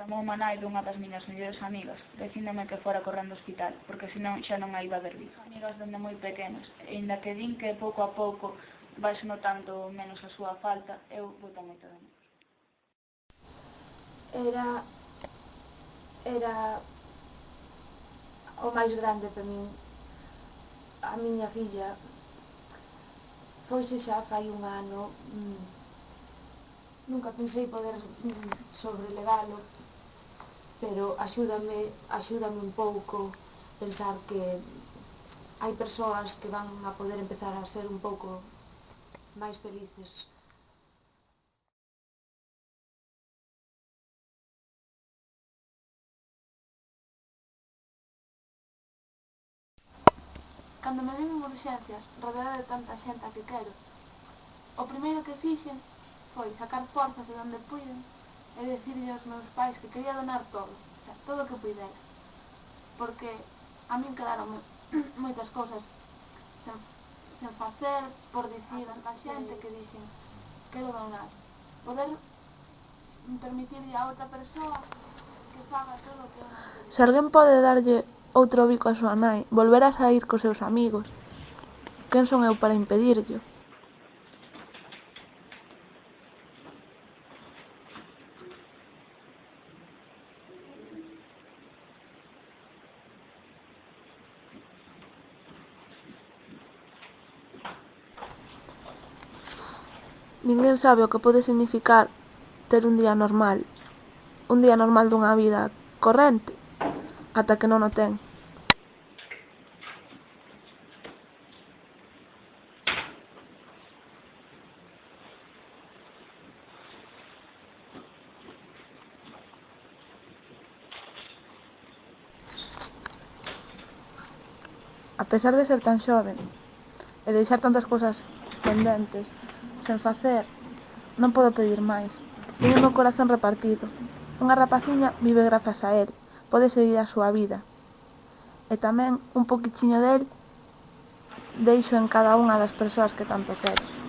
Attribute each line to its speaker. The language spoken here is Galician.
Speaker 1: Chamou a nai dunha das miñas mellores amigas, dicíndome que fora correndo ao hospital, porque senón xa non a iba a ver viva. Amigas dende moi pequenas, e inda que din que pouco a pouco vais notando menos a súa falta, eu boto moito de menos.
Speaker 2: Era o máis grande para min. A miña filla foise xa fai un ano. Nunca pensei poder sobrelevalo, pero axúdame un pouco pensar que hai persoas que van a poder empezar a ser un pouco máis felices. Cando me vin en urxencias, rodeada de tanta xente a que quero, o primeiro que fixen foi sacar forzas de onde puiden e dicirlle aos meus pais que quería donar todo, o sea, todo o que puidera, porque a min quedaronme moitas cousas sen facer por dicir a xente que dixen quero donar, poder permitirlle a outra persoa que faga todo o que eu non quería. Se alguén pode darlle outro bico a súa nai, volver a saír cos seus amigos, quen son eu para impedirllo? Ninguén sabe o que pode significar ter un día normal dunha vida corrente, ata que non o ten. A pesar de ser tan xoven e deixar tantas cousas pendentes, sen facer, non podo pedir máis. Teño o meu corazón repartido. Unha rapaciña vive grazas a él, pode seguir a súa vida. E tamén un poquichiño del deixo en cada unha das persoas que tanto quero.